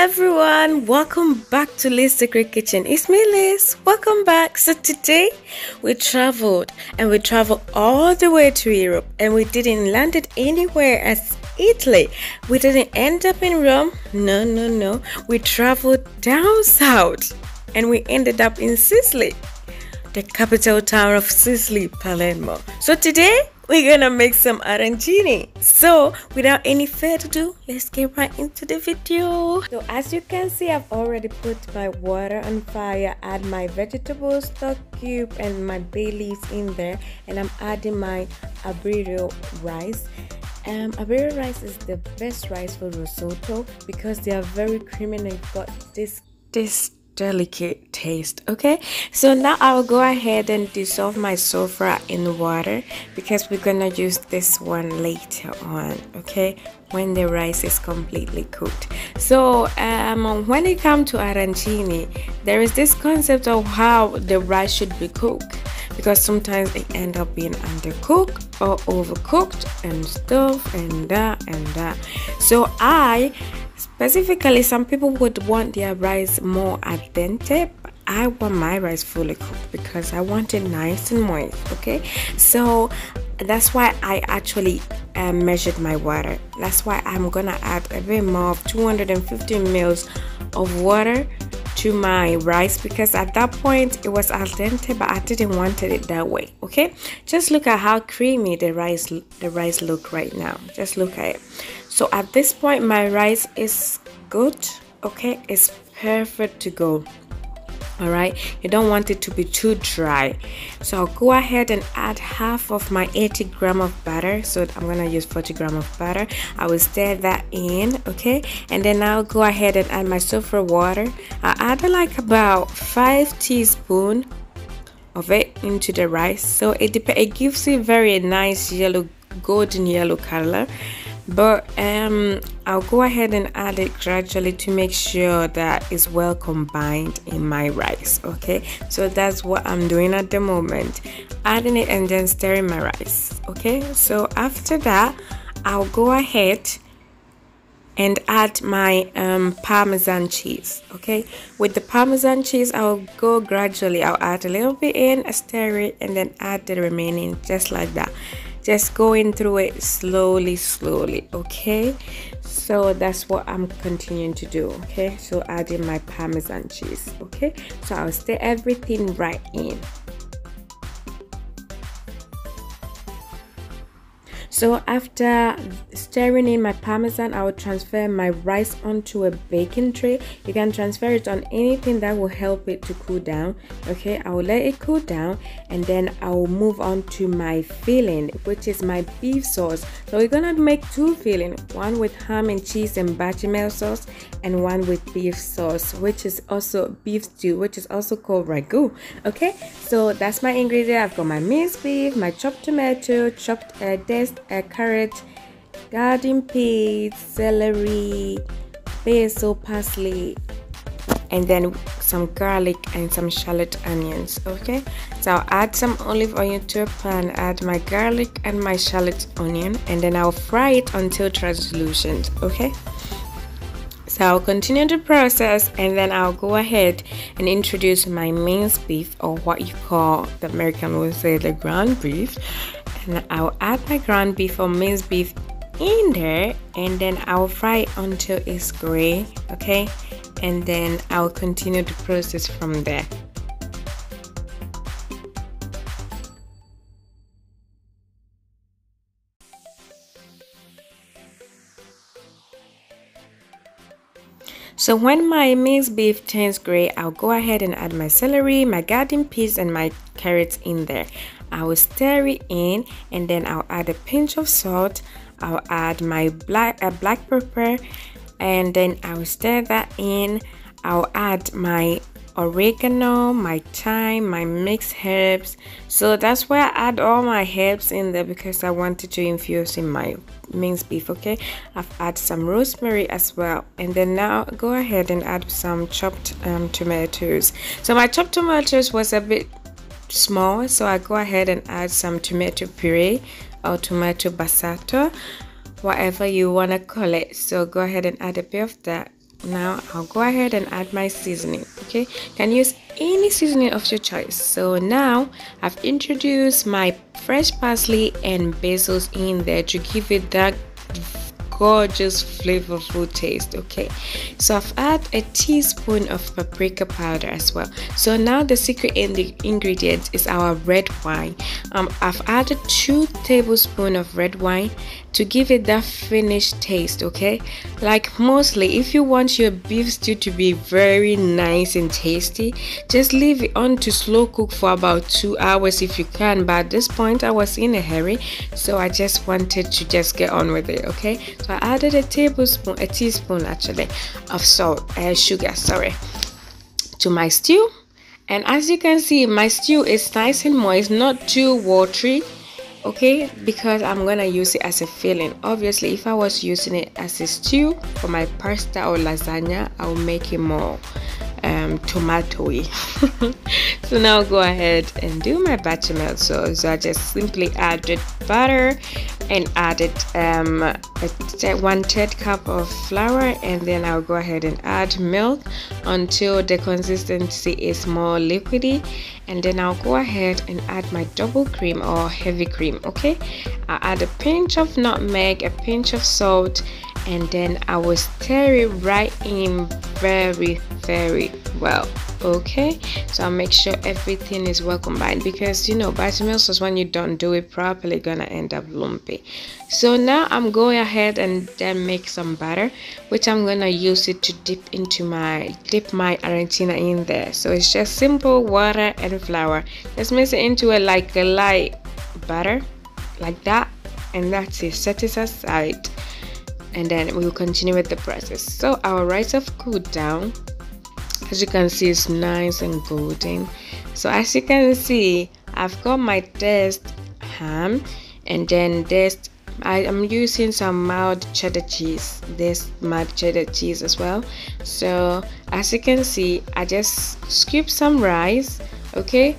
everyone, welcome back to Liz's Secret Kitchen. It's me, Liz. Welcome back. So today we traveled all the way to Europe, and we didn't land it anywhere as Italy. We didn't end up in Rome. No. We traveled down south and we ended up in Sicily, the capital town of Sicily, Palermo. So today we're gonna make some arancini. So without any further ado, let's get right into the video. So as you can see, I've already put my water on fire, add my vegetable stock cube and my bay leaves in there, and I'm adding my Arborio rice. Arborio rice is the best rice for risotto because they are very creamy and they've got this delicate taste. Okay, so now I'll go ahead and dissolve my sulfur in water because we're gonna use this one later on, okay, when the rice is completely cooked. So when it comes to arancini, there is this concept of how the rice should be cooked, because sometimes it end up being undercooked or overcooked and stuff and that. So specifically, some people would want their rice more al dente, but I want my rice fully cooked because I want it nice and moist. Okay, so that's why I actually measured my water. That's why I'm gonna add a bit more of 250 ml of water to my rice, because at that point it was al dente, but I didn't want it that way. Okay, just look at how creamy the rice look right now. Just look at it. So at this point my rice is good. Okay, it's perfect to go. All right, you don't want it to be too dry. So I'll go ahead and add half of my 80 grams of butter. So I'm gonna use 40 grams of butter. I will stir that in, okay, and then I'll go ahead and add my sulfur water. I add like about 5 teaspoons of it into the rice, so it gives it very nice golden yellow color. But I'll go ahead and add it gradually to make sure that it's well combined in my rice. Okay, so that's what I'm doing at the moment, adding it and then stirring my rice. Okay, so after that I'll go ahead and add my parmesan cheese. Okay, with the parmesan cheese I'll go gradually. I'll add a little bit in, stir it, and then add the remaining, just like that, just going through it slowly. Okay, so that's what I'm continuing to do. Okay, so adding my parmesan cheese. Okay, so I'll stir everything right in. So after stirring in my parmesan, I will transfer my rice onto a baking tray. You can transfer it on anything that will help it to cool down. Okay, I will let it cool down, and then I will move on to my filling, which is my beef sauce. So we're gonna make two fillings, one with ham and cheese and bechamel sauce, and one with beef sauce, which is also beef stew, which is also called ragu. Okay, so that's my ingredient. I've got my minced beef, my chopped tomato, chopped diced carrot, garden peas, celery, basil, parsley, and then some garlic and some shallot onions. Okay, so I'll add some olive oil to a pan, add my garlic and my shallot onion, and then I'll fry it until translucent. Okay, so I'll continue the process, and then I'll go ahead and introduce my minced beef, or what you call, the American will say, the ground beef. And I'll add my ground beef or minced beef in there, and then I'll fry it until it's gray. Okay, and then I'll continue the process from there. So when my minced beef turns gray, I'll go ahead and add my celery, my garden peas, and my carrots in there. I will stir it in, and then I'll add a pinch of salt. I'll add my black pepper, and then I'll stir that in. I'll add my oregano, my thyme, my mixed herbs. So that's why I add all my herbs in there, because I wanted to infuse in my minced beef. Okay, I've added some rosemary as well, and then now go ahead and add some chopped tomatoes. So my chopped tomatoes was a bit small, so I go ahead and add some tomato puree or tomato passato, whatever you want to call it. So go ahead and add a bit of that Now I'll go ahead and add my seasoning. Okay, can use any seasoning of your choice. So now I've introduced my fresh parsley and basils in there to give it that gorgeous flavorful taste. Okay, so I've added a teaspoon of paprika powder as well. So now the secret in the ingredients is our red wine. I've added 2 tablespoons of red wine to give it that finished taste. Okay, like mostly if you want your beef stew to be very nice and tasty, just leave it on to slow cook for about 2 hours if you can, but at this point I was in a hurry, so I just wanted to just get on with it. Okay, so I added a teaspoon actually of sugar, sorry, to my stew. And as you can see, my stew is nice and moist, not too watery. Okay, because I'm gonna use it as a filling. Obviously, if I was using it as a stew for my pasta or lasagna, I'll make it more tomatoey. So now I'll go ahead and do my bechamel sauce. So I just simply added butter and added 1/3 cup of flour, and then I'll go ahead and add milk until the consistency is more liquidy, and then I'll go ahead and add my double cream or heavy cream. Okay, I'll add a pinch of nutmeg, a pinch of salt, and then I will stir it right in very well. Okay, so I'll make sure everything is well combined, because you know bechamel sauce, when you don't do it properly, gonna end up lumpy. So now I'm going ahead and then make some butter, which I'm gonna use it to dip my arancini in there. So it's just simple water and flour. Just mix it into a light butter like that, and that's it. Set it aside, and then we will continue with the process. So our rice have cooled down. As you can see, it's nice and golden. So as you can see, I've got my diced ham, and then I am using some mild cheddar cheese. This mild cheddar cheese as well. So as you can see, I just scoop some rice, okay,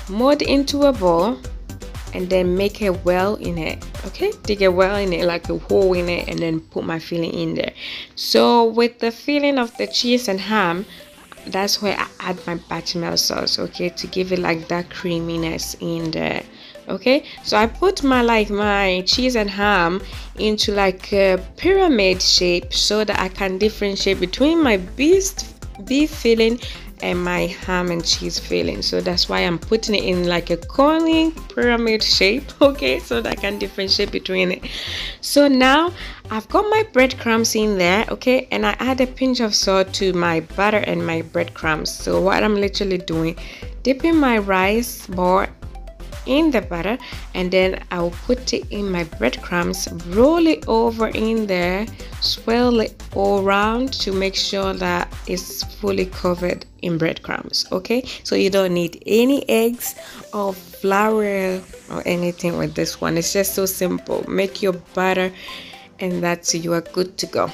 mold into a bowl, and then make a well in it. Okay, dig a well in it, like a hole in it, and then put my filling in there. So with the filling of the cheese and ham, that's where I add my bechamel sauce, okay, to give it like that creaminess in there. Okay, so I put my cheese and ham into like a pyramid shape so that I can differentiate between my beef filling and my ham and cheese filling. So that's why I'm putting it in like a coney pyramid shape, okay, so that I can differentiate between it. So now I've got my breadcrumbs in there, okay, and I add a pinch of salt to my butter and my breadcrumbs. So what I'm literally doing, dipping my rice ball in the butter, and then I'll put it in my breadcrumbs, roll it over in there, swirl it all around to make sure that it's fully covered in breadcrumbs. Okay, so you don't need any eggs or flour or anything with this one. It's just so simple. Make your butter, and that's you are good to go.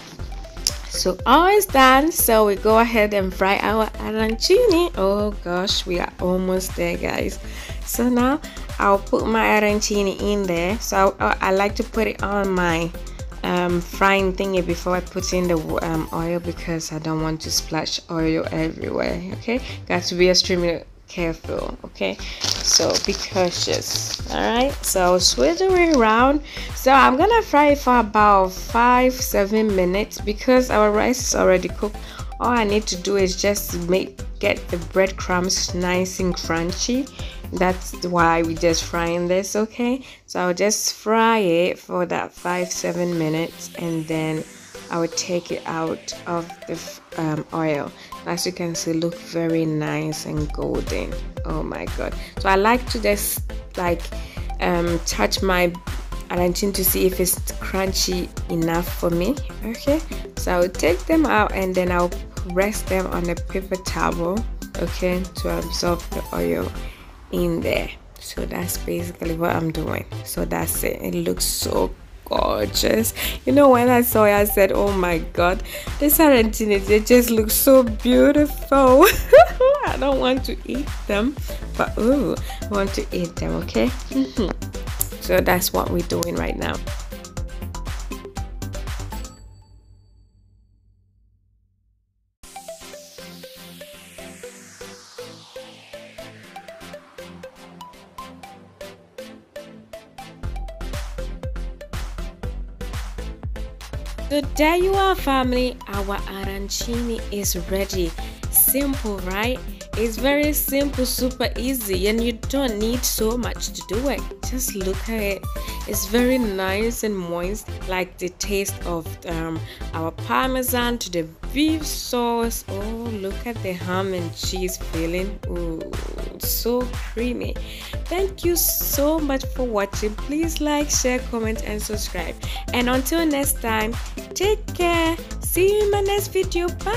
So all is done, so we go ahead and fry our arancini. Oh gosh, we are almost there, guys. So now I'll put my arancini in there. So I like to put it on my frying thingy before I put in the oil, because I don't want to splash oil everywhere. Okay, got to be extremely careful. Okay, so be cautious. All right, so switch the way around. So I'm gonna fry it for about 5-7 minutes, because our rice is already cooked. All I need to do is just get the breadcrumbs nice and crunchy. That's why we just frying this. Okay, so I'll just fry it for that 5-7 minutes, and then I will take it out of the oil. As you can see, look very nice and golden. Oh my god. So I like to just like touch my arancini to see if it's crunchy enough for me. Okay, so I'll take them out, and then I'll rest them on a paper towel, okay, to absorb the oil in there. So that's basically what I'm doing. So that's it. It looks so gorgeous. You know, when I saw it, I said, oh my god, this arancini, they just look so beautiful. I don't want to eat them, but ooh, I want to eat them. Okay. So that's what we're doing right now. So there you are, family. Our arancini is ready. Simple, right? It's very simple, super easy, and you don't need so much to do it. Just look at it. It's very nice and moist, like the taste of our parmesan to the beef sauce. Oh, look at the ham and cheese filling. Ooh, so creamy. Thank you so much for watching. Please like, share, comment, and subscribe. And until next time, take care. See you in my next video. Bye.